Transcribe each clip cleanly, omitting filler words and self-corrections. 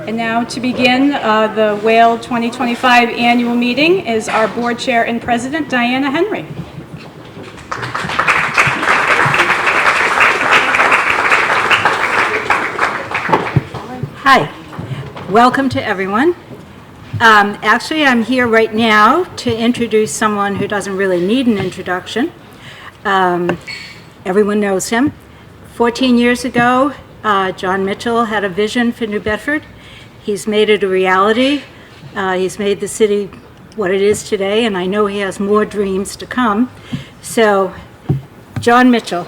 And now to begin the Whale 2025 annual meeting is our board chair and president, Diana Henry. Hi, welcome to everyone. Actually, I'm here right now to introduce someone who doesn't really need an introduction. Everyone knows him. 14 years ago, John Mitchell had a vision for New Bedford. He's made it a reality. He's made the city what it is today, and I know he has more dreams to come. So, John Mitchell.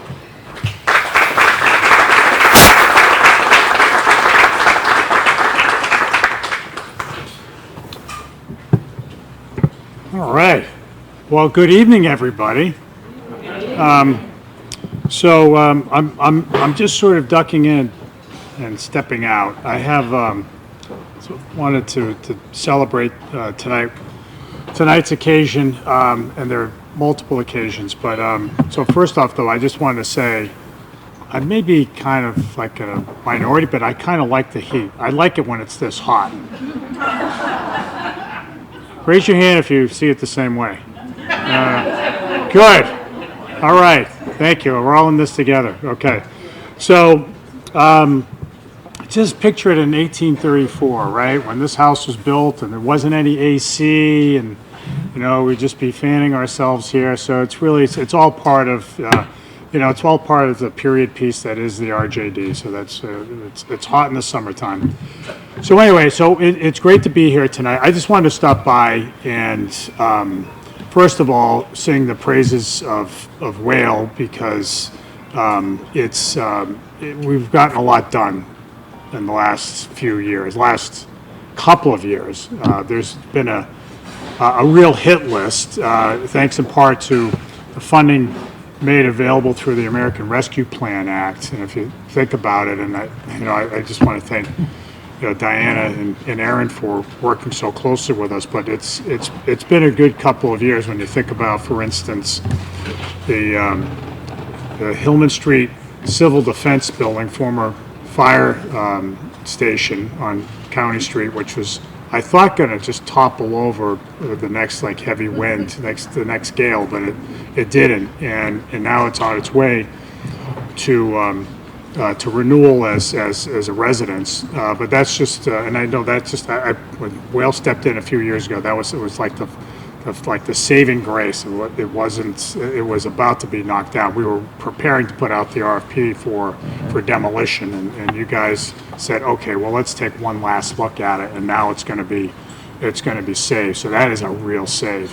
All right. Well, good evening, everybody. I'm just sort of ducking in and stepping out. I have wanted to celebrate tonight's occasion, and there are multiple occasions. But so first off, though, I just wanted to say I may be kind of like a minority, but I kind of like the heat. I like it when it's this hot. Raise your hand if you see it the same way. Good. All right. Thank you. We're all in this together. Okay. So just picture it in 1834, right? When this house was built and there wasn't any AC and, you know, we'd just be fanning ourselves here. So it's really, it's all part of, it's all part of the period piece that is the RJD. So that's, it's hot in the summertime. So anyway, it's great to be here tonight. I just wanted to stop by and, first of all, sing the praises of Whale because we've gotten a lot done in the last few years, last couple of years. There's been a real hit list, thanks in part to the funding made available through the American Rescue Plan Act. And if you think about it, and I just want to thank Diana and Aaron for working so closely with us, but it's been a good couple of years when you think about, for instance, the Hillman Street Civil Defense Building, former fire station on County Street, which was, I thought, going to just topple over the next heavy wind, the next gale, but it didn't, and now it's on its way to renewal as a residence, but that's just, and I know that's just, when Whale stepped in a few years ago, it was like the saving grace. It was about to be knocked down. We were preparing to put out the RFP for demolition, and you guys said, okay, well, let's take one last look at it, and now it's going to be saved. So that is a real save.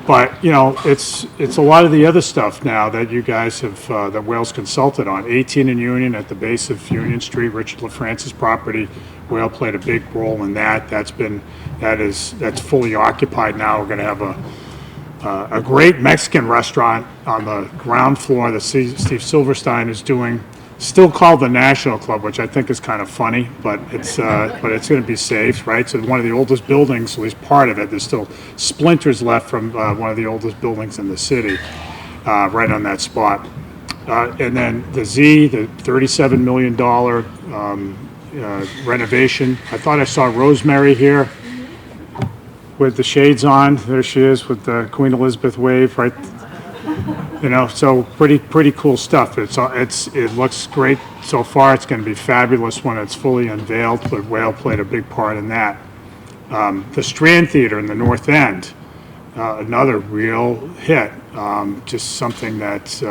But it's a lot of the other stuff now that you guys have that Whale's consulted on. 18 and Union at the base of Union Street, Richard LaFrance's property. Whale played a big role in that. That's fully occupied now. We're going to have a great Mexican restaurant on the ground floor that Steve Silverstein is doing. Still called the National Club, which I think is kind of funny, but it's going to be saved, right? So one of the oldest buildings, at least part of it, there's still splinters left from one of the oldest buildings in the city, right on that spot. And then the $37 million renovation. I thought I saw Rosemary here with the shades on. There she is with the Queen Elizabeth wave, right? So pretty cool stuff. It looks great so far. It's going to be fabulous when it's fully unveiled, but Whale played a big part in that. The Strand Theater in the North End, another real hit. Just something that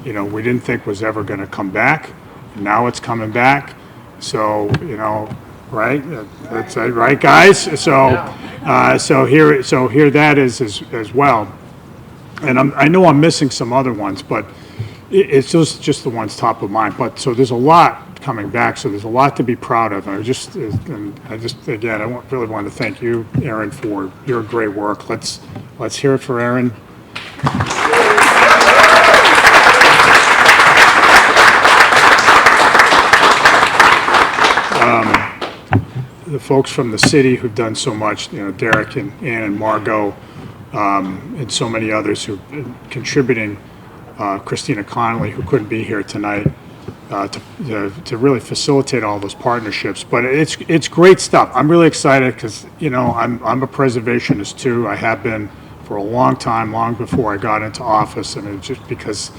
we didn't think was ever going to come back. Now it's coming back. So right? That's right, guys. So here that is as well. And I know I'm missing some other ones, but it's just the ones top of mind. But so there's a lot coming back, so there's a lot to be proud of. And again, I really want to thank you, Aaron, for your great work. Let's hear it for Aaron. The folks from the city who've done so much, Derek and Ann and Margot, and so many others who've been contributing, Christina Connolly, who couldn't be here tonight, to really facilitate all those partnerships. But it's great stuff. I'm really excited because, you know, I'm a preservationist too. I have been for a long time, long before I got into office, and it's just because,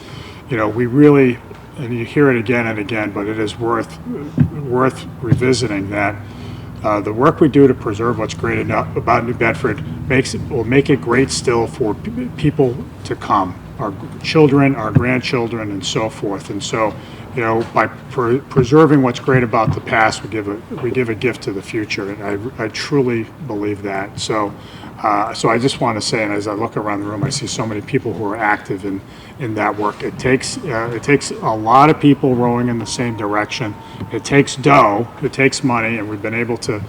you know, we really, and you hear it again and again, but it is worth revisiting that the work we do to preserve what's great about New Bedford will make it great still for people to come, our children, our grandchildren, and so forth. And so, you know, by preserving what's great about the past, we give a gift to the future, and I truly believe that. So I just want to say, and as I look around the room, I see so many people who are active in that work. It takes a lot of people rowing in the same direction. It takes dough, it takes money, and we've been able to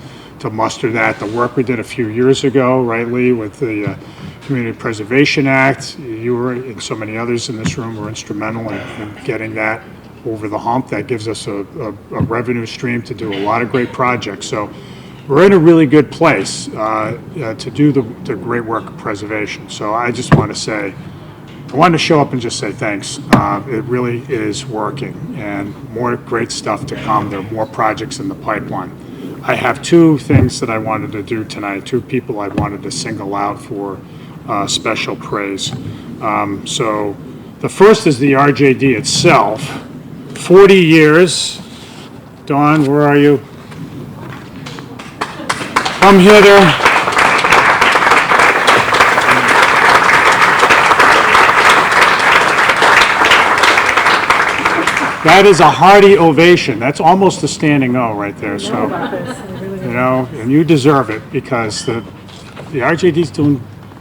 muster that. The work we did a few years ago, right, Lee, with the Community Preservation Act, you were, and so many others in this room were instrumental in getting that over the hump. That gives us a revenue stream to do a lot of great projects. So we're in a really good place to do the great work of preservation. So I just want to say, I wanted to show up and just say thanks. It really is working, and more great stuff to come. There are more projects in the pipeline. I have two things that I wanted to do tonight, two people I wanted to single out for special praise. So the first is the RJD itself. 40 years. Dawn, where are you? Come hither. That is a hearty ovation. That's almost a standing O right there. So, you know, and you deserve it, because the RJD's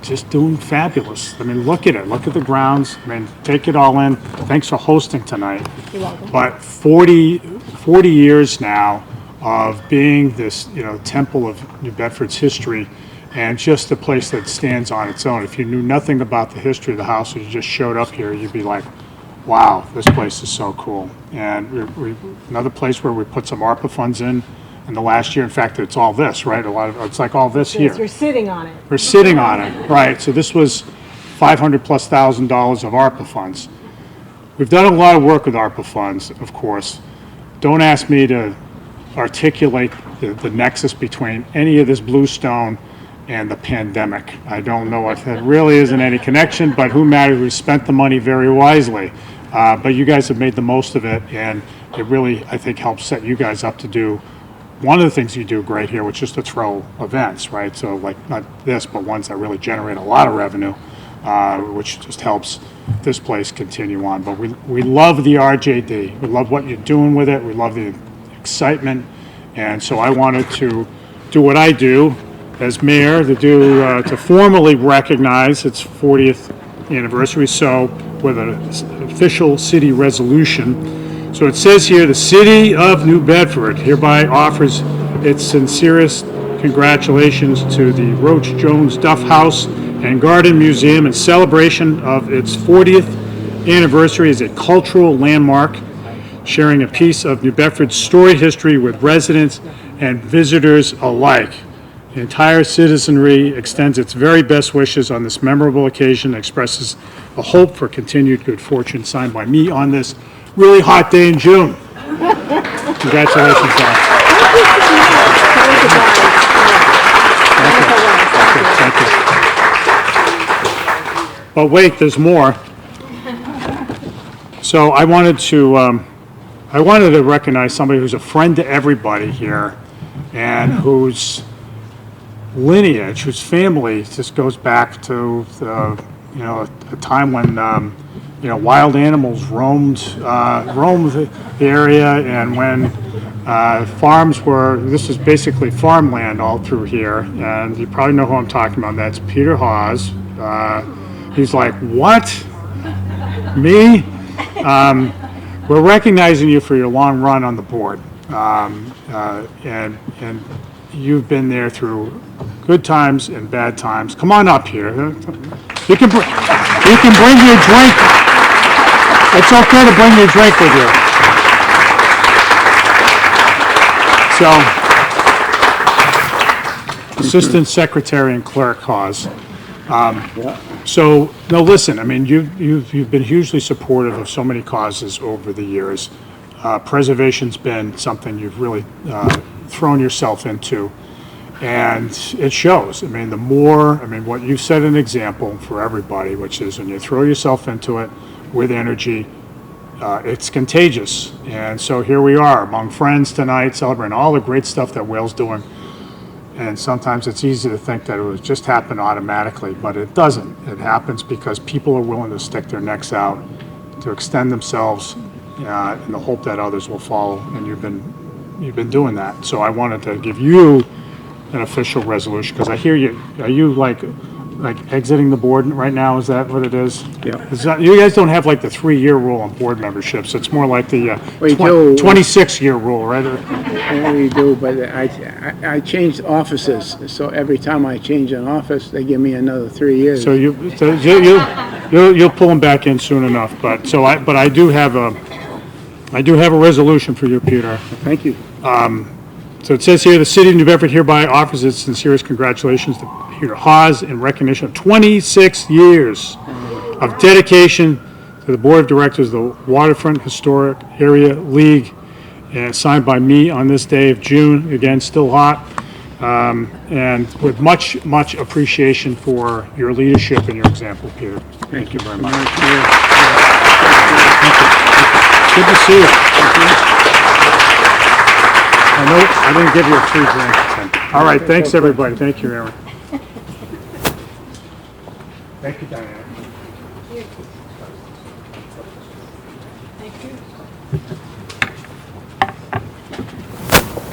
just doing fabulous. I mean, look at it. Look at the grounds. I mean, take it all in. Thanks for hosting tonight. You're welcome. But 40 years now of being this, you know, temple of New Bedford's history, and just a place that stands on its own. If you knew nothing about the history of the house, or you just showed up here, you'd be like, wow, this place is so cool. And another place where we put some ARPA funds in the last year. In fact, it's all this, right? It's like all this here. You're sitting on it. We're sitting on it, right? So this was $500,000+ of ARPA funds. We've done a lot of work with ARPA funds, of course. Don't ask me to articulate the nexus between any of this bluestone and the pandemic. I don't know if there really isn't any connection, but who matters? We spent the money very wisely. But you guys have made the most of it, and it really, I think, helps set you guys up to do one of the things you do great here, which is to throw events, right? So like not this, but ones that really generate a lot of revenue, which just helps this place continue on. But we love the RJD. We love what you're doing with it. We love the excitement. And so I wanted to do what I do as mayor, to formally recognize its 40th anniversary, so with an official city resolution. So it says here, the City of New Bedford hereby offers its sincerest congratulations to the Rotch Duff House and Garden Museum in celebration of its 40th anniversary as a cultural landmark, sharing a piece of New Bedford's storied history with residents and visitors alike. The entire citizenry extends its very best wishes on this memorable occasion, expresses a hope for continued good fortune, signed by me on this really hot day in June. Congratulations, Don. Thank you. But wait, there's more. So I wanted to recognize somebody who's a friend to everybody here, and whose lineage, whose family just goes back to a time when wild animals roamed the area, and when farms were. This was basically farmland all through here, and you probably know who I'm talking about. That's Peter Hawes. He's like, what? Me? We're recognizing you for your long run on the board, and you've been there through good times and bad times. Come on up here. You can bring your drink. It's okay to bring your drink with you. So, Assistant Secretary and Clerk Hawes. So, no, listen, I mean, you've been hugely supportive of so many causes over the years. Preservation's been something you've really thrown yourself into, and it shows. I mean, what you set an example for everybody, which is when you throw yourself into it with energy, it's contagious. And so here we are among friends tonight, celebrating all the great stuff that Wales doing. And sometimes it's easy to think that it would just happen automatically, but it doesn't. It happens because people are willing to stick their necks out, to extend themselves in the hope that others will follow, and you've been doing that. So I wanted to give you an official resolution, because I hear you. Are you like exiting the board right now? Is that what it is? Yeah. You guys don't have like the 3-year rule on board memberships. It's more like the We do. 26-year rule, right? Yeah, we do, but I changed offices, so every time I change an office, they give me another 3 years. So you'll pull them back in soon enough. But I do have a resolution for you, Peter. Thank you. So it says here, the city of New Bedford hereby offers its sincerest congratulations to Peter Hawes in recognition of 26 years of dedication to the Board of Directors of the Waterfront Historic Area League, signed by me on this day of June, again, still hot, and with much, much appreciation for your leadership and your example, Peter. Thank you very much. Good to see you. I know I didn't give you a free drink. All right, thanks, everybody. Thank you, Aaron. Thank you, Diane.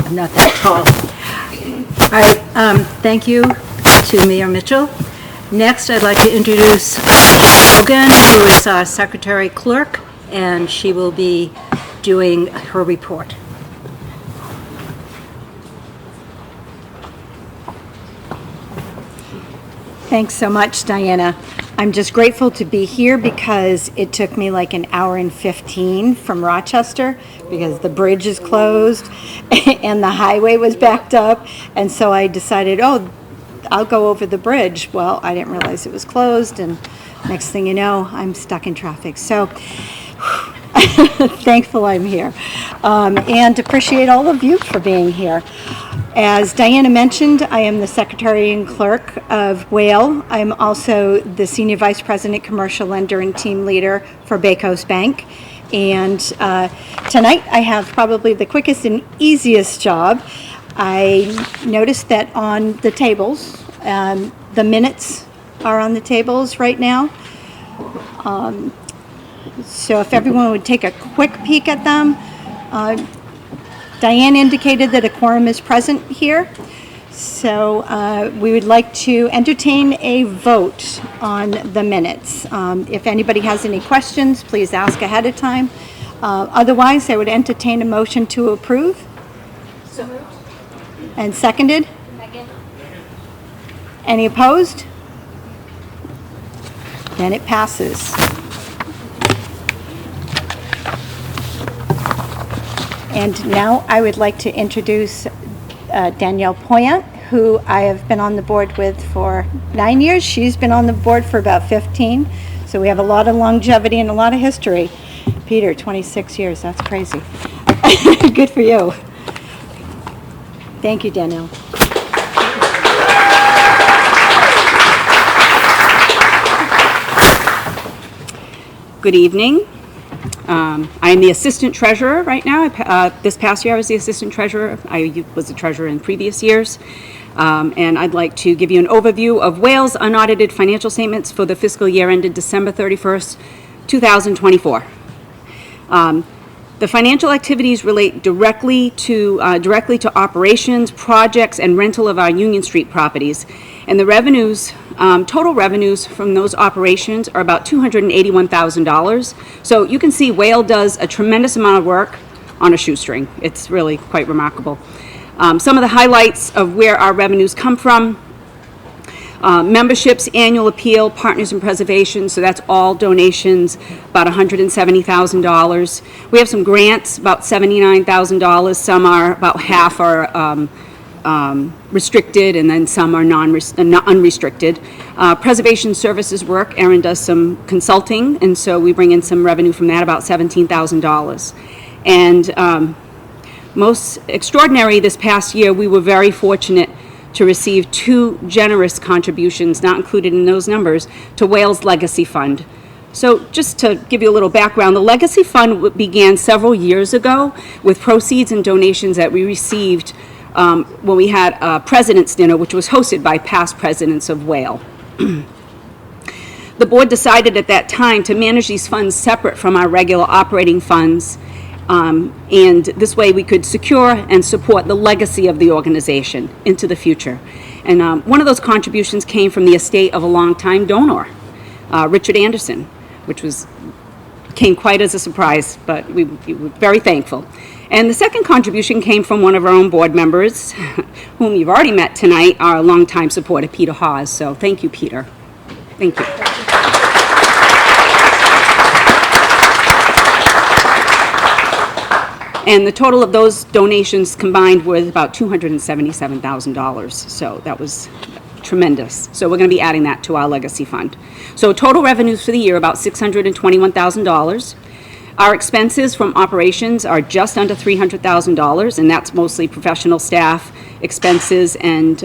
I'm not that tall. All right, thank you to Mayor Mitchell. Next, I'd like to introduce Logan, who is our secretary clerk, and she will be doing her report. Thanks so much, Diana. I'm just grateful to be here because it took me like an hour and 15 from Rochester because the bridge is closed and the highway was backed up. And so I decided, I'll go over the bridge. Well, I didn't realize it was closed, and next thing you know, I'm stuck in traffic. So thankful I'm here, and appreciate all of you for being here. As Diana mentioned, I am the Secretary and Clerk of Whale. I'm also the Senior Vice President, Commercial Lender and Team Leader for Bay Coast Bank. And tonight I have probably the quickest and easiest job. I noticed that on the tables, the minutes are on the tables right now. So if everyone would take a quick peek at them. Diane indicated that a quorum is present here, so we would like to entertain a vote on the minutes. If anybody has any questions, please ask ahead of time. Otherwise, I would entertain a motion to approve. So moved. And seconded? Second. Any opposed? Then it passes. And now I would like to introduce Danielle Poyant, who I have been on the board with for 9 years. She's been on the board for about 15. So we have a lot of longevity and a lot of history. Peter, 26 years, that's crazy. Good for you. Thank you, Danielle. Good evening. I am the Assistant Treasurer right now. This past year I was the Assistant Treasurer. I was the Treasurer in previous years. And I'd like to give you an overview of Wales' unaudited financial statements for the fiscal year ended December 31st, 2024. The financial activities relate directly to operations, projects, and rental of our Union Street properties. And the revenues, total revenues from those operations are about $281,000. So you can see Whale does a tremendous amount of work on a shoestring. It's really quite remarkable. Some of the highlights of where our revenues come from: memberships, annual appeal, partners in preservation, so that's all donations, about $170,000. We have some grants, about $79,000. Some are, about half are restricted, and then some are unrestricted. Preservation services work, Erin does some consulting, and so we bring in some revenue from that, about $17,000. And most extraordinary this past year, we were very fortunate to receive 2 generous contributions, not included in those numbers, to Wales Legacy Fund. So just to give you a little background, the Legacy Fund began several years ago with proceeds and donations that we received when we had a President's Dinner, which was hosted by past presidents of Wales. The board decided at that time to manage these funds separate from our regular operating funds, and this way we could secure and support the legacy of the organization into the future. And one of those contributions came from the estate of a longtime donor, Richard Anderson, which came quite as a surprise, but we were very thankful. And the second contribution came from one of our own board members, whom you've already met tonight, our longtime supporter, Peter Hawes. So thank you, Peter. Thank you. And the total of those donations combined was about $277,000. So that was tremendous. So we're going to be adding that to our legacy fund. So total revenues for the year, about $621,000. Our expenses from operations are just under $300,000, and that's mostly professional staff expenses and,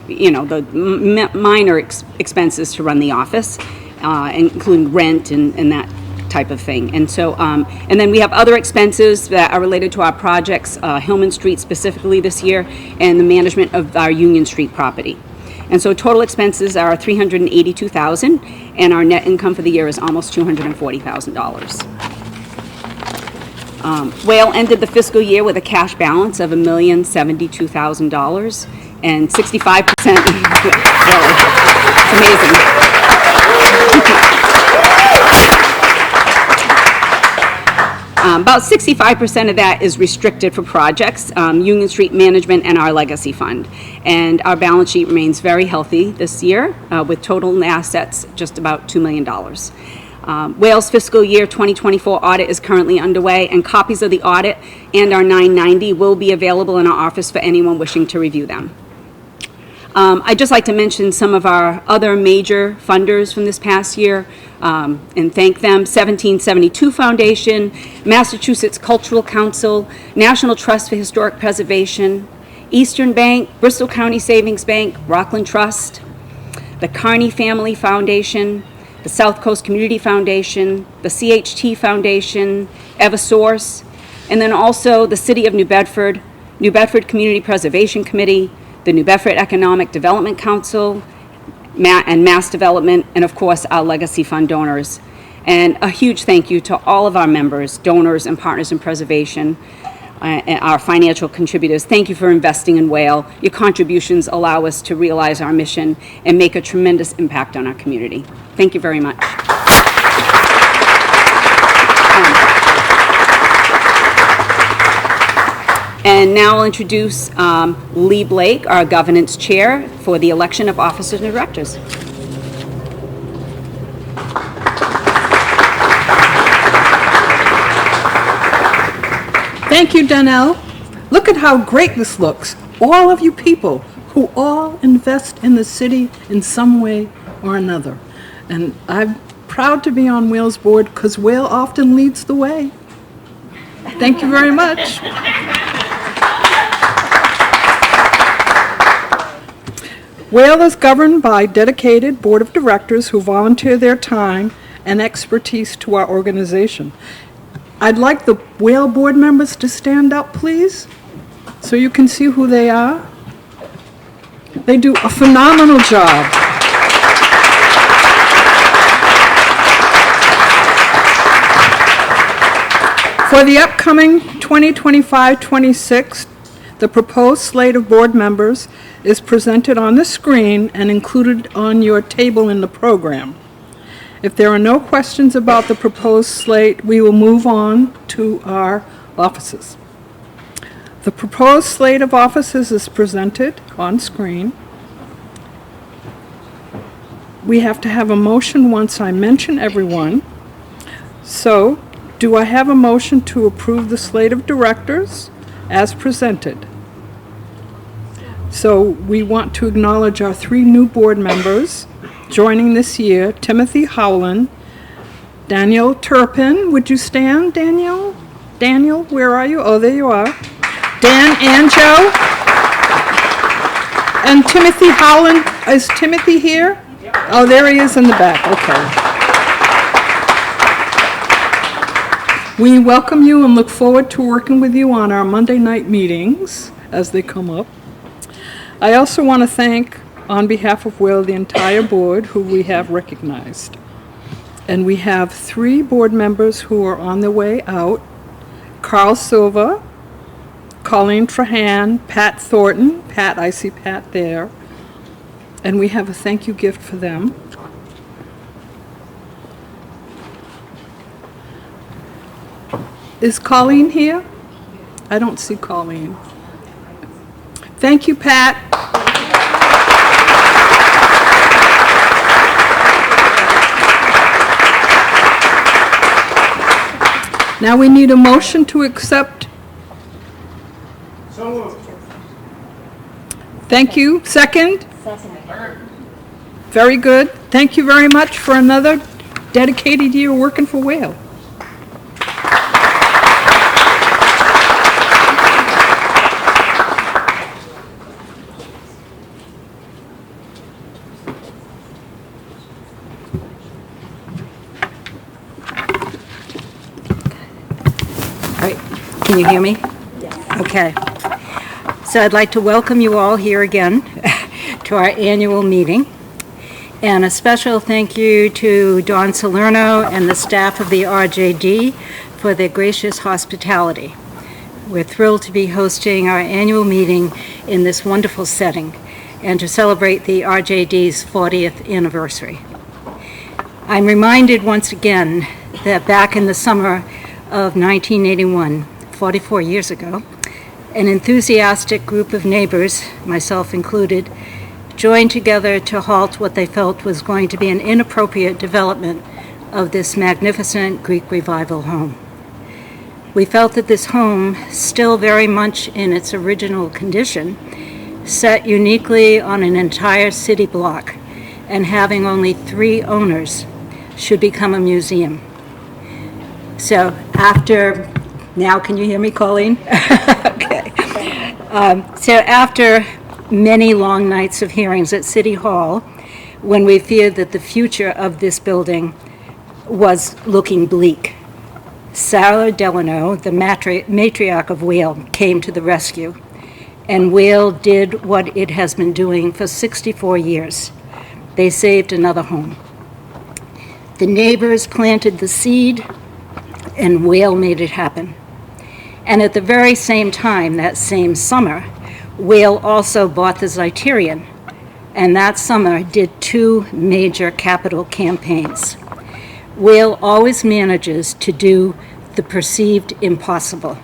the minor expenses to run the office, including rent and that type of thing. And so, and then we have other expenses that are related to our projects, Hillman Street specifically this year, and the management of our Union Street property. And so total expenses are $382,000, and our net income for the year is almost $240,000. Whale ended the fiscal year with a cash balance of $1,072,000, and 65%, it's amazing. About 65% of that is restricted for projects, Union Street Management and our Legacy Fund. And our balance sheet remains very healthy this year, with total assets just about $2 million. Wales fiscal year 2024 audit is currently underway, and copies of the audit and our 990 will be available in our office for anyone wishing to review them. I'd just like to mention some of our other major funders from this past year and thank them. 1772 Foundation, Massachusetts Cultural Council, National Trust for Historic Preservation, Eastern Bank, Bristol County Savings Bank, Rockland Trust, the Carney Family Foundation, the South Coast Community Foundation, the CHT Foundation, Eversource, and then also the City of New Bedford Community Preservation Committee, the New Bedford Economic Development Council, and Mass Development, and of course our Legacy Fund donors. And a huge thank you to all of our members, donors, and partners in preservation, and our financial contributors. Thank you for investing in Whale. Your contributions allow us to realize our mission and make a tremendous impact on our community. Thank you very much. And now I'll introduce Lee Blake, our governance chair, for the election of officers and directors. Thank you, Donnell. Look at how great this looks. All of you people who all invest in the city in some way or another. And I'm proud to be on Wales board because Wales often leads the way. Thank you very much. Whale is governed by a dedicated board of directors who volunteer their time and expertise to our organization. I'd like the Whale board members to stand up, please, so you can see who they are. They do a phenomenal job. For the upcoming 2025-26, the proposed slate of board members is presented on the screen and included on your table in the program. If there are no questions about the proposed slate, we will move on to our offices. The proposed slate of offices is presented on screen. We have to have a motion once I mention everyone. So, do I have a motion to approve the slate of directors as presented? So we want to acknowledge our 3 new board members joining this year: Timothy Howland, Danielle Turpin. Would you stand, Danielle? Daniel, where are you? Oh, there you are. Dan and Joe. And Timothy Howland, is Timothy here? Oh, there he is in the back, okay. We welcome you and look forward to working with you on our Monday night meetings as they come up. I also want to thank, on behalf of Will, the entire board who we have recognized. And we have 3 board members who are on their way out. Carl Silva, Colleen Trahan, Pat Thornton. Pat, I see Pat there. And we have a thank you gift for them. Is Colleen here? I don't see Colleen. Thank you, Pat. Now we need a motion to accept. So moved. Thank you. Second? Very good. Thank you very much for another dedicated year working for Whale. All right, can you hear me? Yes. Okay. So I'd like to welcome you all here again to our annual meeting. And a special thank you to Dawn Salerno and the staff of the RJD for their gracious hospitality. We're thrilled to be hosting our annual meeting in this wonderful setting and to celebrate the RJD's 40th anniversary. I'm reminded once again that back in the summer of 1981, 44 years ago, an enthusiastic group of neighbors, myself included, joined together to halt what they felt was going to be an inappropriate development of this magnificent Greek Revival home. We felt that this home, still very much in its original condition, set uniquely on an entire city block and having only 3 owners, should become a museum. So after, now can you hear me, Colleen? Okay. So after many long nights of hearings at City Hall, when we feared that the future of this building was looking bleak, Sarah Delano, the matriarch of Whale, came to the rescue, and Whale did what it has been doing for 64 years. They saved another home. The neighbors planted the seed, and Whale made it happen. And at the very same time, that same summer, Whale also bought the Zeiterion, and that summer did 2 major capital campaigns. Whale always manages to do the perceived impossible.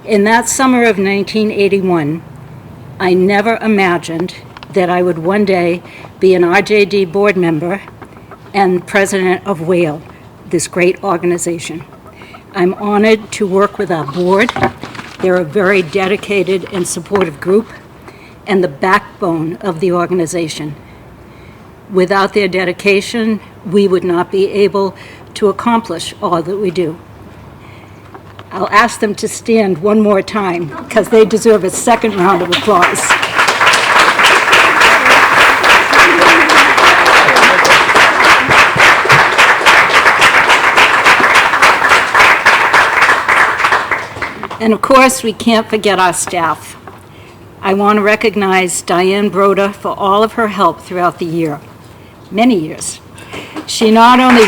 In that summer of 1981, I never imagined that I would one day be an RJD board member and president of Whale, this great organization. I'm honored to work with our board. They're a very dedicated and supportive group and the backbone of the organization. Without their dedication, we would not be able to accomplish all that we do. I'll ask them to stand one more time because they deserve a second round of applause. And of course, we can't forget our staff. I want to recognize Diane Broda for all of her help throughout the year, many years. She not only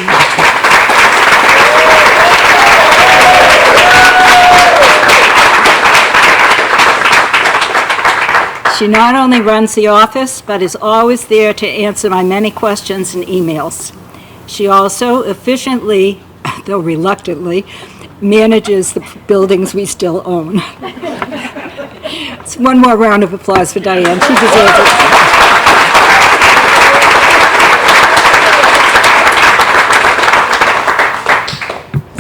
runs the office, but is always there to answer my many questions and emails. She also efficiently, though reluctantly, manages the buildings we still own. It's one more round of applause for Diane. She deserves it.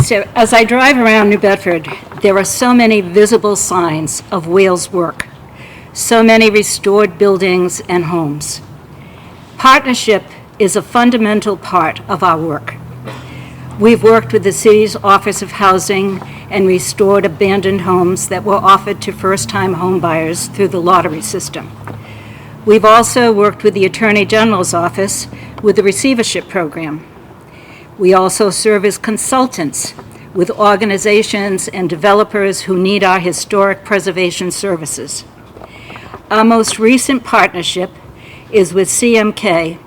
So as I drive around New Bedford, there are so many visible signs of Whale's work, so many restored buildings and homes. Partnership is a fundamental part of our work. We've worked with the city's Office of Housing and restored abandoned homes that were offered to first-time homebuyers through the lottery system. We've also worked with the Attorney General's office with the receivership program. We also serve as consultants with organizations and developers who need our historic preservation services. Our most recent partnership is with CMK,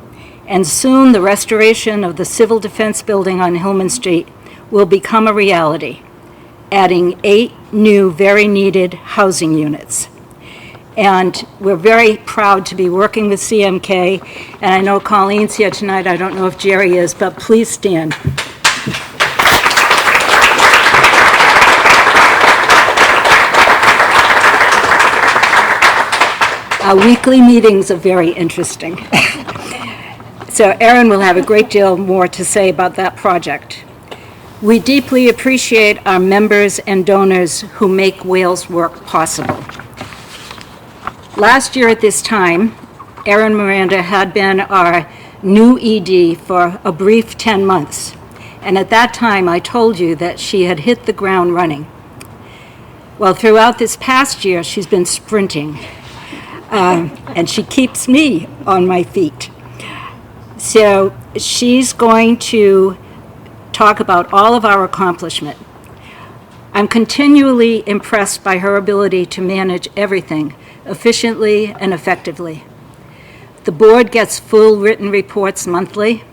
and soon the restoration of the Civil Defense Building on Hillman Street will become a reality, adding 8 new, very needed housing units. And we're very proud to be working with CMK, and I know Colleen's here tonight, I don't know if Jerry is, but please stand. Our weekly meetings are very interesting. So Erin will have a great deal more to say about that project. We deeply appreciate our members and donors who make Wales work possible. Last year at this time, Erin Miranda had been our new ED for a brief 10 months. And at that time, I told you that she had hit the ground running. Well, throughout this past year, she's been sprinting. And she keeps me on my feet. So she's going to talk about all of our accomplishment. I'm continually impressed by her ability to manage everything efficiently and effectively. The board gets full written reports monthly,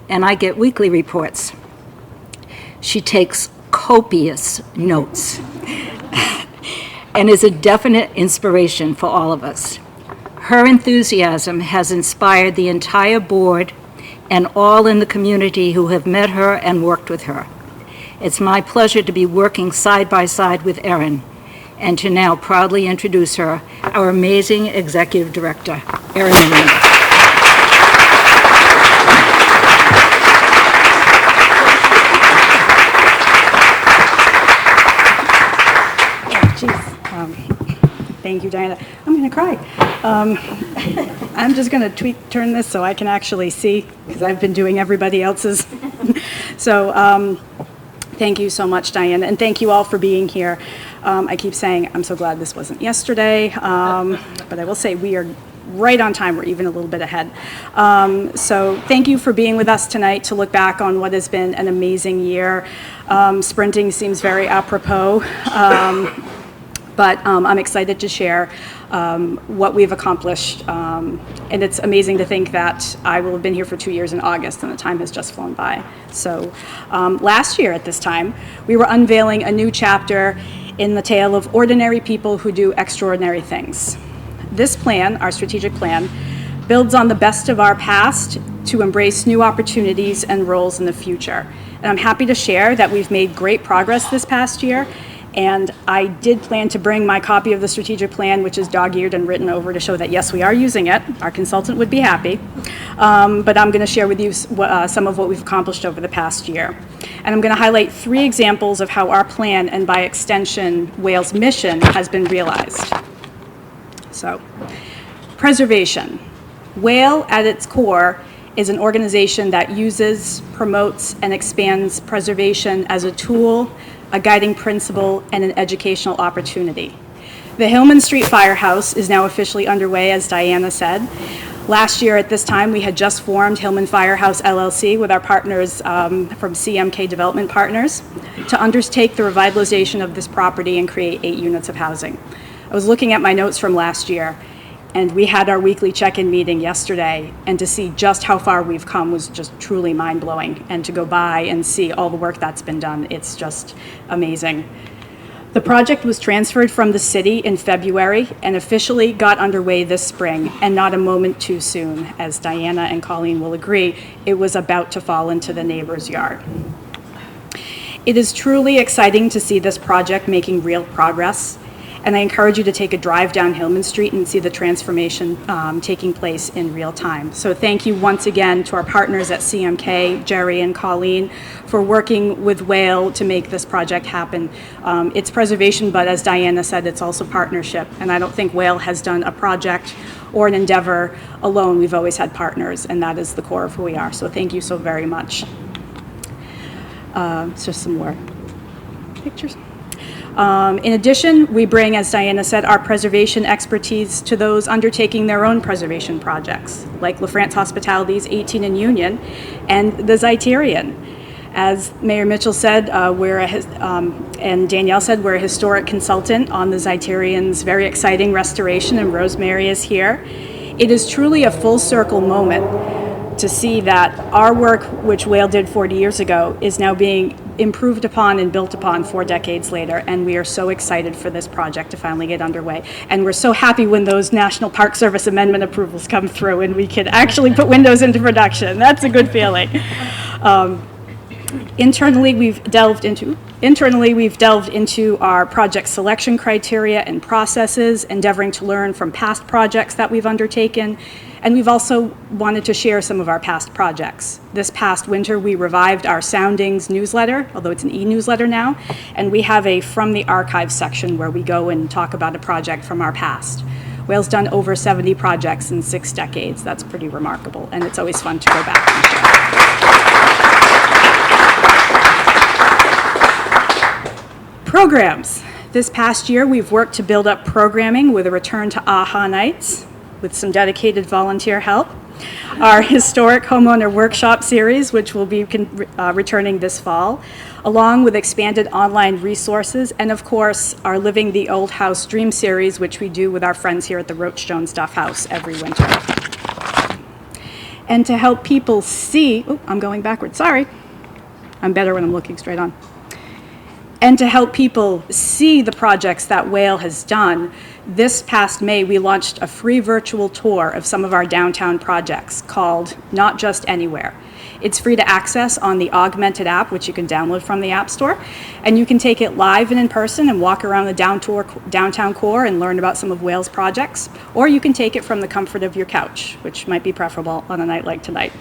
and I get weekly reports. She takes copious notes and is a definite inspiration for all of us. Her enthusiasm has inspired the entire board and all in the community who have met her and worked with her. It's my pleasure to be working side by side with Erin and to now proudly introduce her, our amazing Executive Director, Erin Miranda. Thank you, Diana. I'm going to cry. I'm just going to turn this so I can actually see, because I've been doing everybody else's. So thank you so much, Diana, and thank you all for being here. I keep saying I'm so glad this wasn't yesterday, but I will say we are right on time. We're even a little bit ahead. So thank you for being with us tonight to look back on what has been an amazing year. Sprinting seems very apropos. But I'm excited to share what we've accomplished. And it's amazing to think that I will have been here for 2 years in August, and the time has just flown by. So last year at this time, we were unveiling a new chapter in the tale of ordinary people who do extraordinary things. This plan, our strategic plan, builds on the best of our past to embrace new opportunities and roles in the future. And I'm happy to share that we've made great progress this past year. And I did plan to bring my copy of the strategic plan, which is dog-eared and written over to show that, yes, we are using it. Our consultant would be happy. But I'm going to share with you some of what we've accomplished over the past year. And I'm going to highlight 3 examples of how our plan, and by extension, Wales' mission, has been realized. So, preservation. Wales, at its core, is an organization that uses, promotes, and expands preservation as a tool, a guiding principle, and an educational opportunity. The Hillman Street Firehouse is now officially underway, as Diana said. Last year at this time, we had just formed Hillman Firehouse LLC with our partners from CMK Development Partners to undertake the revitalization of this property and create 8 units of housing. I was looking at my notes from last year, and we had our weekly check-in meeting yesterday, and to see just how far we've come was just truly mind-blowing. And to go by and see all the work that's been done, it's just amazing. The project was transferred from the city in February and officially got underway this spring, and not a moment too soon. As Diana and Colleen will agree, it was about to fall into the neighbor's yard. It is truly exciting to see this project making real progress. And I encourage you to take a drive down Hillman Street and see the transformation taking place in real time. So thank you once again to our partners at CMK, Jerry and Colleen, for working with Wales to make this project happen. It's preservation, but as Diana said, it's also partnership. And I don't think Wales has done a project or an endeavor alone. We've always had partners, and that is the core of who we are. So thank you so very much. It's just some more pictures. In addition, we bring, as Diana said, our preservation expertise to those undertaking their own preservation projects, like LaFrance Hospitality's 18 and Union and the Zeiterion. As Mayor Mitchell said, and Danielle said, we're a historic consultant on the Zeiterion's very exciting restoration, and Rosemary is here. It is truly a full circle moment to see that our work, which Whale did 40 years ago, is now being improved upon and built upon 4 decades later, and we are so excited for this project to finally get underway. And we're so happy when those National Park Service amendment approvals come through and we can actually put windows into production. That's a good feeling. Internally, we've delved into our project selection criteria and processes, endeavoring to learn from past projects that we've undertaken, and we've also wanted to share some of our past projects. This past winter, we revived our Soundings newsletter, although it's an e-newsletter now, and we have a From the Archives section where we go and talk about a project from our past. Whale's done over 70 projects in 6 decades. That's pretty remarkable, and it's always fun to go back and share. Programs. This past year, we've worked to build up programming with a return to AHA Nights with some dedicated volunteer help. Our historic homeowner workshop series, which will be returning this fall, along with expanded online resources, and of course, our Living the Old House Dream series, which we do with our friends here at the Rotch Duff House every winter. And to help people see, I'm going backwards, sorry. I'm better when I'm looking straight on. And to help people see the projects that Whale has done, this past May, we launched a free virtual tour of some of our downtown projects called Not Just Anywhere. It's free to access on the Augmented app, which you can download from the App Store. And you can take it live and in person and walk around the downtown core and learn about some of Whale's projects. Or you can take it from the comfort of your couch, which might be preferable on a night like tonight.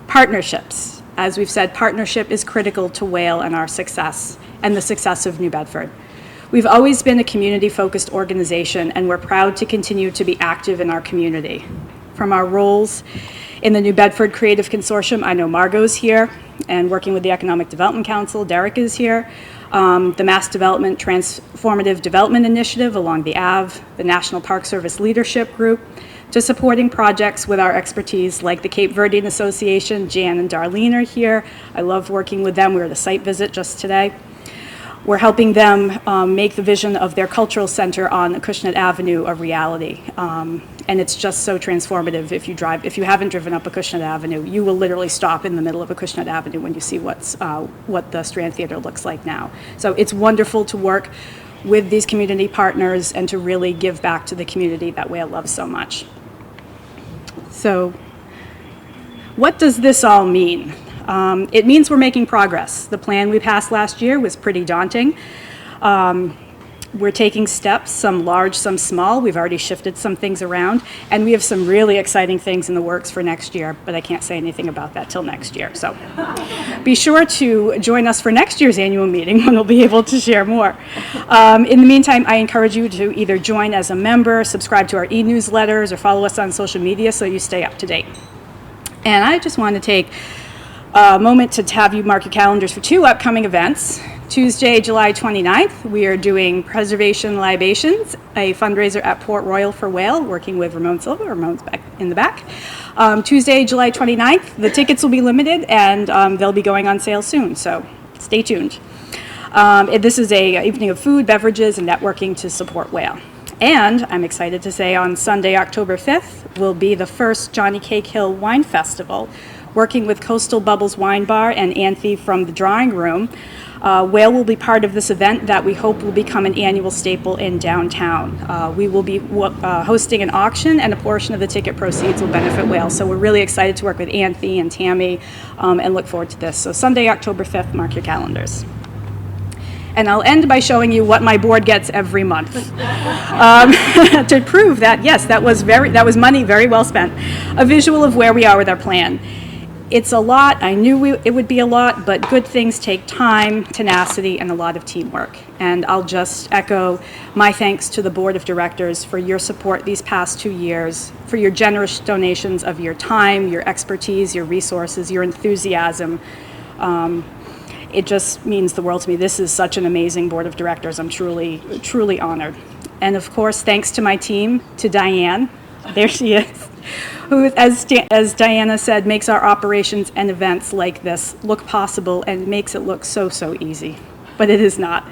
Partnerships. As we've said, partnership is critical to Whale and our success, and the success of New Bedford. We've always been a community-focused organization, and we're proud to continue to be active in our community. From our roles in the New Bedford Creative Consortium, I know Margot's here, and working with the Economic Development Council, Derek is here, the Mass Development Transformative Development Initiative along the Ave, the National Park Service Leadership Group, to supporting projects with our expertise like the Cape Verdean Association. Jan and Darlene are here. I love working with them. We were at a site visit just today. We're helping them make the vision of their cultural center on Acushnet Avenue a reality. And it's just so transformative. If you haven't driven up Acushnet Avenue, you will literally stop in the middle of Acushnet Avenue when you see what the Strand Theater looks like now. So it's wonderful to work with these community partners and to really give back to the community that Whale loves so much. So what does this all mean? It means we're making progress. The plan we passed last year was pretty daunting. We're taking steps, some large, some small. We've already shifted some things around, and we have some really exciting things in the works for next year, but I can't say anything about that till next year. So be sure to join us for next year's annual meeting when we'll be able to share more. In the meantime, I encourage you to either join as a member, subscribe to our e-newsletters, or follow us on social media so you stay up to date. And I just want to take a moment to have you mark your calendars for 2 upcoming events. Tuesday, July 29th, we are doing Preservation Libations, a fundraiser at Port Royal for Whale, working with Ramon Silva. Ramon's back in the back. Tuesday, July 29th, the tickets will be limited, and they'll be going on sale soon, so stay tuned. This is an evening of food, beverages, and networking to support Whale. And I'm excited to say on Sunday, October 5th, will be the first Johnny Cake Hill Wine Festival, working with Coastal Bubbles Wine Bar and Anthe from the Drawing Room. Whale will be part of this event that we hope will become an annual staple in downtown. We will be hosting an auction, and a portion of the ticket proceeds will benefit Whale. So we're really excited to work with Anthe and Tammy and look forward to this. So Sunday, October 5th, mark your calendars. And I'll end by showing you what my board gets every month to prove that, yes, that was money very well spent. A visual of where we are with our plan. It's a lot. I knew it would be a lot, but good things take time, tenacity, and a lot of teamwork. And I'll just echo my thanks to the Board of Directors for your support these past 2 years, for your generous donations of your time, your expertise, your resources, your enthusiasm It just means the world to me. This is such an amazing board of directors. I'm truly, truly honored. And of course, thanks to my team, to Diane, there she is, who, as Diana said, makes our operations and events like this look possible and makes it look so, so easy. But it is not.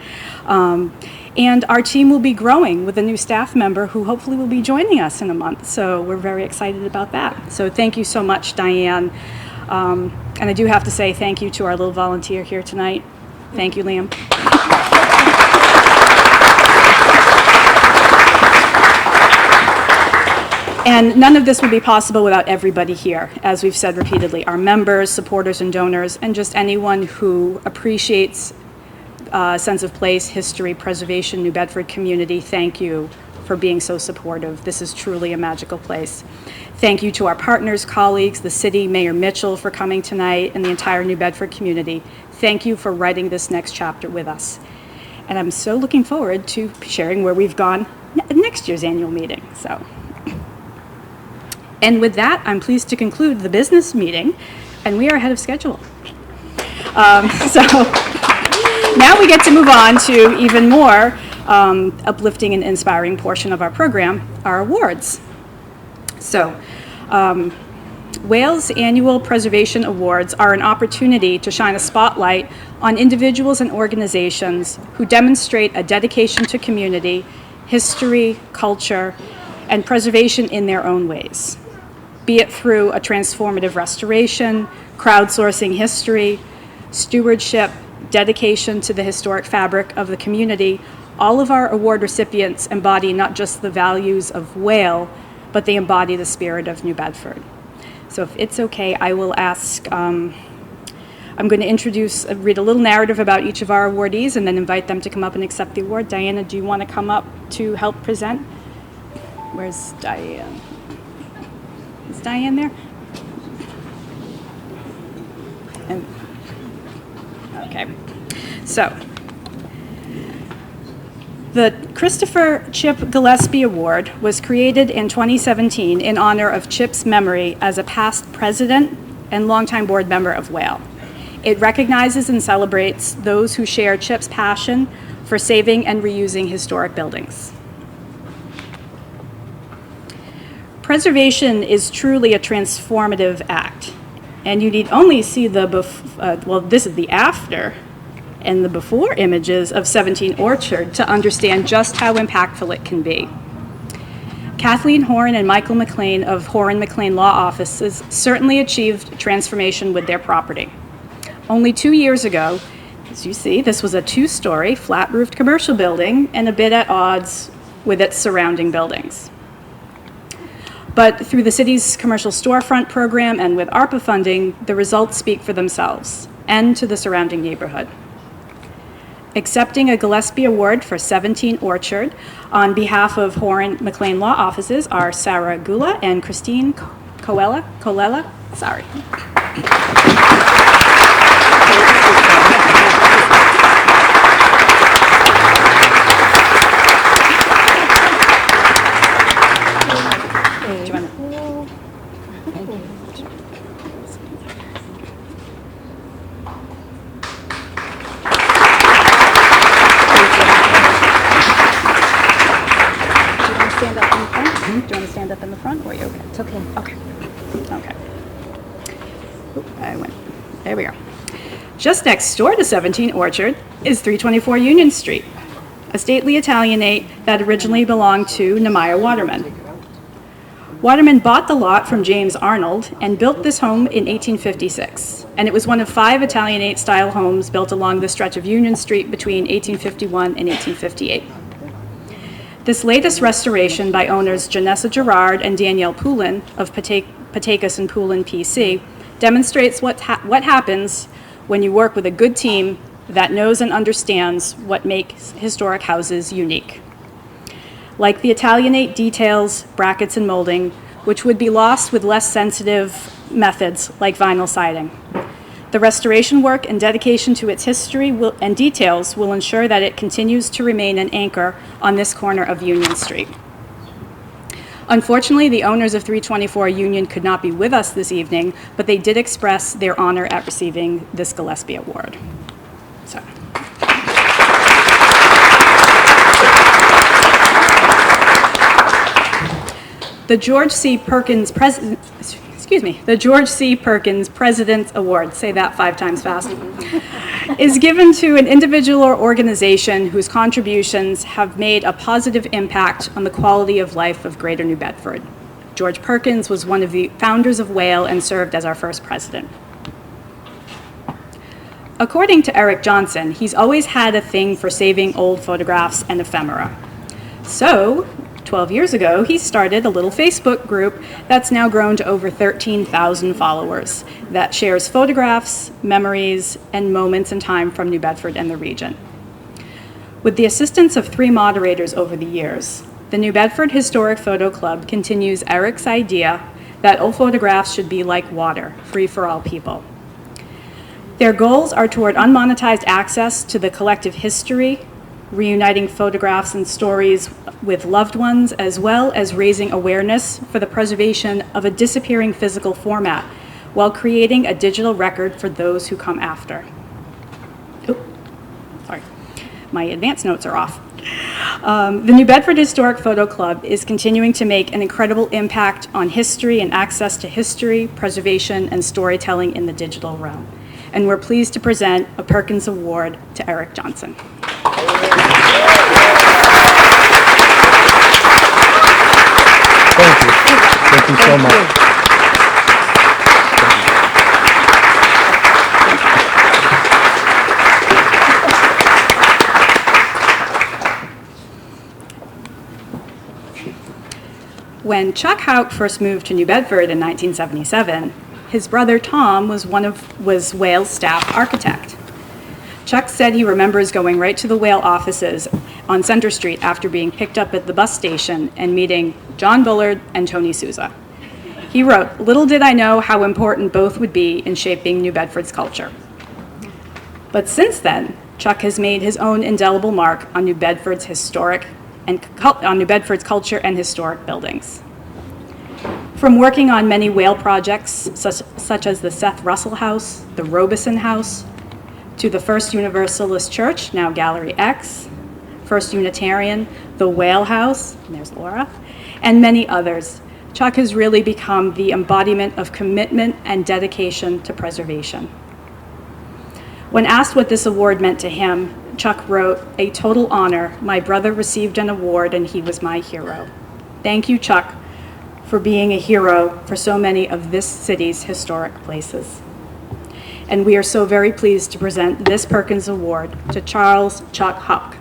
And our team will be growing with a new staff member who hopefully will be joining us in a month. So we're very excited about that. So thank you so much, Diane. And I do have to say thank you to our little volunteer here tonight. Thank you, Liam. And none of this would be possible without everybody here, as we've said repeatedly, our members, supporters, and donors, and just anyone who appreciates sense of place, history, preservation, New Bedford community. Thank you for being so supportive. This is truly a magical place. Thank you to our partners, colleagues, the city, Mayor Mitchell for coming tonight, and the entire New Bedford community. Thank you for writing this next chapter with us. And I'm so looking forward to sharing where we've gone next year's annual meeting. So, and with that, I'm pleased to conclude the business meeting, and we are ahead of schedule. So now we get to move on to even more uplifting and inspiring portion of our program, our awards. So, Wales Annual Preservation Awards are an opportunity to shine a spotlight on individuals and organizations who demonstrate a dedication to community, history, culture, and preservation in their own ways, be it through a transformative restoration, crowdsourcing history, stewardship, dedication to the historic fabric of the community. All of our award recipients embody not just the values of Wales, but they embody the spirit of New Bedford. So if it's okay, I will ask, I'm going to read a little narrative about each of our awardees and then invite them to come up and accept the award. Diana, do you want to come up to help present? Where's Diane? Is Diane there? Okay. So, the Christopher Chip Gillespie Award was created in 2017 in honor of Chip's memory as a past president and longtime board member of Wales. It recognizes and celebrates those who share Chip's passion for saving and reusing historic buildings. Preservation is truly a transformative act, and you need only see the this is the after and the before images of 17 Orchard to understand just how impactful it can be. Kathleen Horan and Michael McLean of Horan McLean Law Offices certainly achieved transformation with their property. Only 2 years ago, as you see, this was a 2-story, flat-roofed commercial building and a bit at odds with its surrounding buildings. But through the city's commercial storefront program and with ARPA funding, the results speak for themselves and to the surrounding neighborhood. Accepting a Gillespie Award for 17 Orchard on behalf of Horan McLean Law Offices are Sarah Gula and Christine Colella. Sorry. Stand up in the front, or are you okay? It's okay. Okay. Okay. Oop, there we go. Just next door to 17 Orchard is 324 Union Street, a stately Italianate that originally belonged to Nehemiah Waterman. Waterman bought the lot from James Arnold and built this home in 1856, and it was one of 5 Italianate-style homes built along the stretch of Union Street between 1851 and 1858. This latest restoration by owners Janessa Gerard and Danielle Poulin of Patakas and Poulin PC demonstrates what happens when you work with a good team that knows and understands what makes historic houses unique. Like the Italianate details, brackets, and molding, which would be lost with less sensitive methods like vinyl siding. The restoration work and dedication to its history and details will ensure that it continues to remain an anchor on this corner of Union Street. Unfortunately, the owners of 324 Union could not be with us this evening, but they did express their honor at receiving this Gillespie Award. So. The George C. Perkins President's Award, say that 5 times fast, is given to an individual or organization whose contributions have made a positive impact on the quality of life of Greater New Bedford. George Perkins was one of the founders of Whale and served as our first president. According to Eric Johnson, he's always had a thing for saving old photographs and ephemera. So, 12 years ago, he started a little Facebook group that's now grown to over 13,000 followers that shares photographs, memories, and moments in time from New Bedford and the region. With the assistance of 3 moderators over the years, the New Bedford Historic Photo Club continues Eric's idea that old photographs should be like water, free for all people. Their goals are toward unmonetized access to the collective history, reuniting photographs and stories with loved ones, as well as raising awareness for the preservation of a disappearing physical format while creating a digital record for those who come after. Oh, sorry, my advance notes are off. The New Bedford Historic Photo Club is continuing to make an incredible impact on history and access to history, preservation, and storytelling in the digital realm. And we're pleased to present a Perkins Award to Eric Johnson. Thank you. Thank you so much. When Chuck Houck first moved to New Bedford in 1977, his brother Tom was Whale's staff architect. Chuck said he remembers going right to the Whale offices on Center Street after being picked up at the bus station and meeting John Bullard and Tony Souza. He wrote, "Little did I know how important both would be in shaping New Bedford's culture." But since then, Chuck has made his own indelible mark on New Bedford's culture and historic buildings. From working on many Whale projects, such as the Seth Russell House, the Robeson House, to the First Universalist Church, now Gallery X, First Unitarian, the Whale House, and there's Laura, and many others, Chuck has really become the embodiment of commitment and dedication to preservation. When asked what this award meant to him, Chuck wrote, "A total honor. My brother received an award and he was my hero. Thank you, Chuck, for being a hero for so many of this city's historic places." And we are so very pleased to present this Perkins Award to Charles Chuck Houck.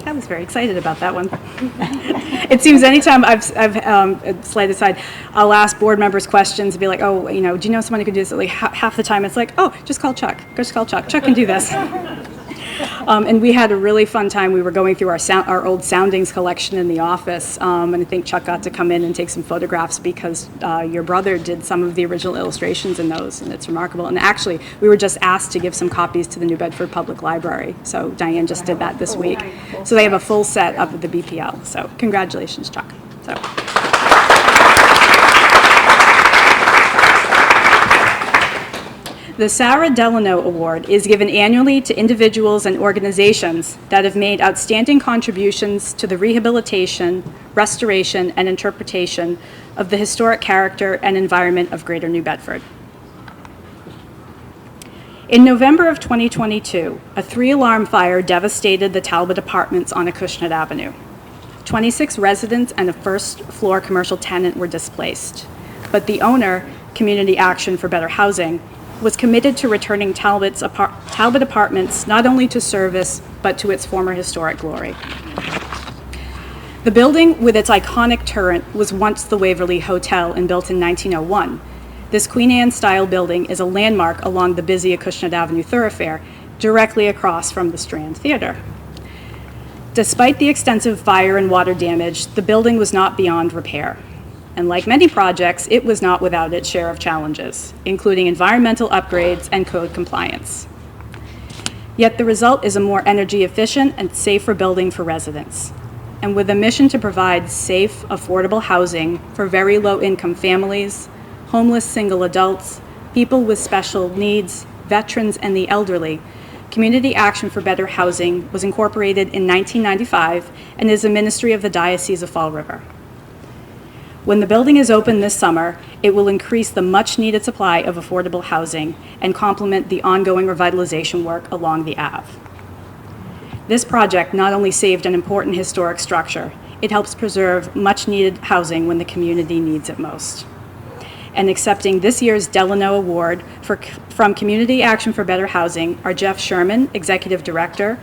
I was very excited about that one. It seems anytime I've slide aside, I'll ask board members questions and be like, "Oh, do you know someone who could do this?" Like half the time, it's like, "Oh, just call Chuck. Just call Chuck. Chuck can do this." And we had a really fun time. We were going through our old soundings collection in the office, and I think Chuck got to come in and take some photographs because your brother did some of the original illustrations in those, and it's remarkable. And actually, we were just asked to give some copies to the New Bedford Public Library, so Diane just did that this week. So they have a full set up at the BPL. So congratulations, Chuck. So. The Sarah Delano Award is given annually to individuals and organizations that have made outstanding contributions to the rehabilitation, restoration, and interpretation of the historic character and environment of Greater New Bedford. In November of 2022, a 3-alarm fire devastated the Talbot Apartments on Acushnet Avenue. 26 residents and a first-floor commercial tenant were displaced, but the owner, Community Action for Better Housing, was committed to returning Talbot Apartments not only to service, but to its former historic glory. The building, with its iconic turret, was once the Waverly Hotel and built in 1901. This Queen Anne-style building is a landmark along the busy Acushnet Avenue thoroughfare directly across from the Strand Theater. Despite the extensive fire and water damage, the building was not beyond repair. And like many projects, it was not without its share of challenges, including environmental upgrades and code compliance. Yet the result is a more energy efficient and safer building for residents. And with a mission to provide safe, affordable housing for very low-income families, homeless single adults, people with special needs, veterans, and the elderly, Community Action for Better Housing was incorporated in 1995 and is a ministry of the Diocese of Fall River. When the building is open this summer, it will increase the much-needed supply of affordable housing and complement the ongoing revitalization work along the Ave. This project not only saved an important historic structure, it helps preserve much-needed housing when the community needs it most. And accepting this year's Delano Award from Community Action for Better Housing are Jeff Sherman, Executive Director,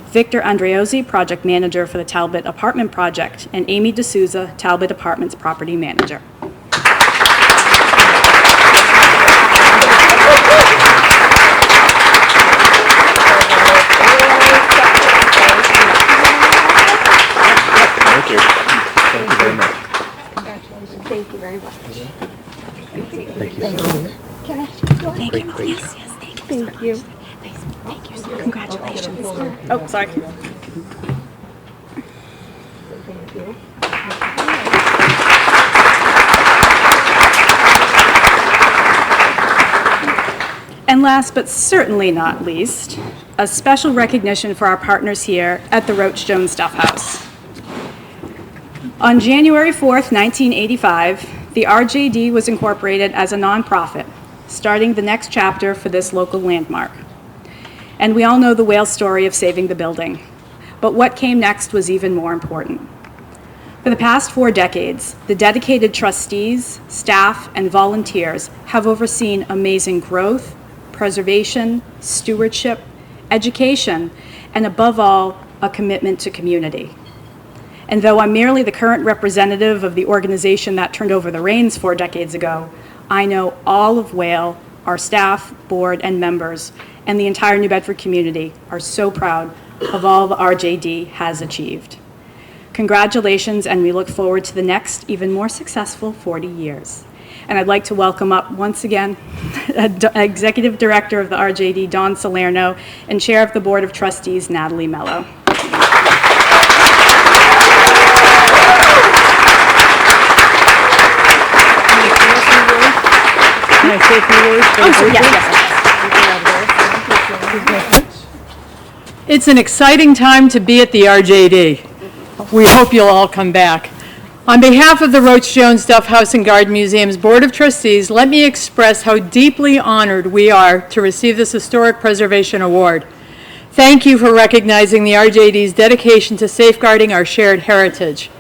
Victor Andreozzi, Project Manager for the Talbot Apartment Project, and Amy D'Souza, Talbot Apartments Property Manager. Thank you. Thank you very much. Thank you very much. Thank you. Can I? Thank you. Great. Yes, thank you. Thank you. Congratulations. Oh, sorry. Thank you. And last but certainly not least, a special recognition for our partners here at the Rotch Duff House. On January 4th, 1985, the RJD was incorporated as a nonprofit, starting the next chapter for this local landmark. And we all know the whale story of saving the building, but what came next was even more important. For the past 4 decades, the dedicated trustees, staff, and volunteers have overseen amazing growth, preservation, stewardship, education, and above all, a commitment to community. And though I'm merely the current representative of the organization that turned over the reins 4 decades ago, I know all of Whale, our staff, board, and members, and the entire New Bedford community are so proud of all the RJD has achieved. Congratulations, and we look forward to the next, even more successful 40 years. And I'd like to welcome up once again Executive Director of the RJD, Dawn Salerno, and Chair of the Board of Trustees, Natalie Mello. Can I say a few words? Oh, so yes. It's an exciting time to be at the RJD. We hope you'll all come back. On behalf of the Rotch Duff House and Garden Museum's Board of Trustees, let me express how deeply honored we are to receive this Historic Preservation Award. Thank you for recognizing the RJD's dedication to safeguarding our shared heritage.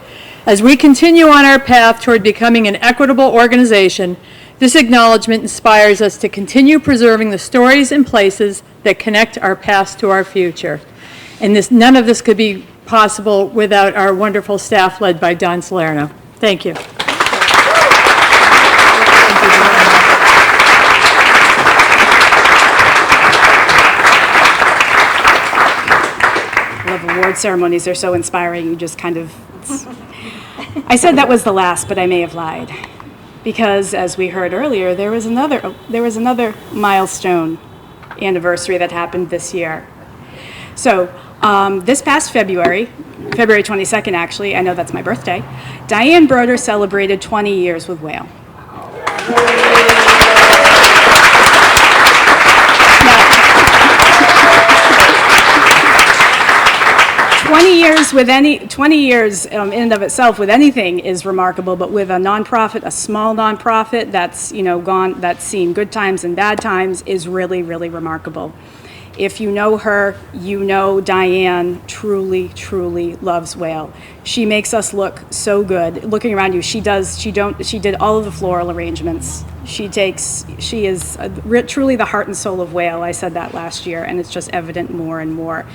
As we continue on our path toward becoming an equitable organization, this acknowledgement inspires us to continue preserving the stories and places that connect our past to our future. And none of this could be possible without our wonderful staff led by Dawn Salerno. Thank you. I love award ceremonies. They're so inspiring. You just kind of... I said that was the last, but I may have lied. Because, as we heard earlier, there was another milestone anniversary that happened this year. So, this past February 22nd actually, I know that's my birthday, Diane Broder celebrated 20 years with Whale. 20 years in and of itself with anything is remarkable, but with a nonprofit, a small nonprofit that's that's seen good times and bad times is really, really remarkable. If you know her, you know Diane truly, truly loves Whale. She makes us look so good. Looking around you, she did all of the floral arrangements. She is truly the heart and soul of Whale. I said that last year, and it's just evident more and more.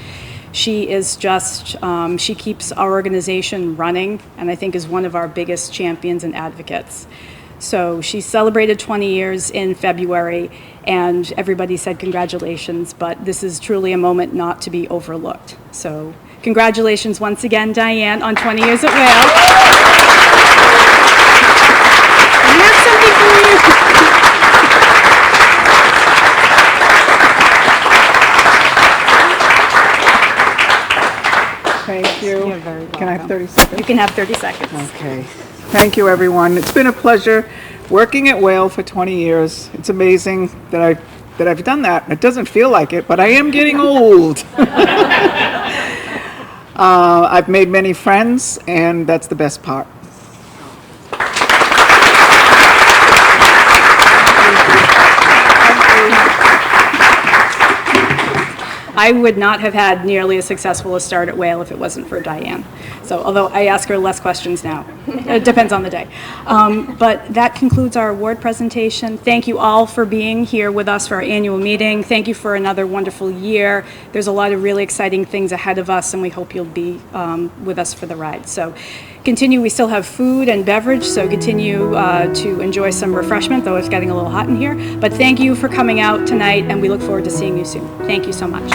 She is just, she keeps our organization running, and I think is one of our biggest champions and advocates. So she celebrated 20 years in February, and everybody said congratulations, but this is truly a moment not to be overlooked. So congratulations once again, Diane, on 20 years at Whale. We have something for you. Thank you. You're very Can I have welcome. 30 seconds? You can have 30 seconds. Okay. Thank you, everyone. It's been a pleasure working at Whale for 20 years. It's amazing that I've done that. It doesn't feel like it, but I am getting old. I've made many friends, and that's the best part. I would not have had nearly as successful a start at Whale if it wasn't for Diane. So, although I ask her less questions now. It depends on the day. But that concludes our award presentation. Thank you all for being here with us for our annual meeting. Thank you for another wonderful year. There's a lot of really exciting things ahead of us, and we hope you'll be with us for the ride. So continue, we still have food and beverage, so continue to enjoy some refreshment, though it's getting a little hot in here. But thank you for coming out tonight, and we look forward to seeing you soon. Thank you so much.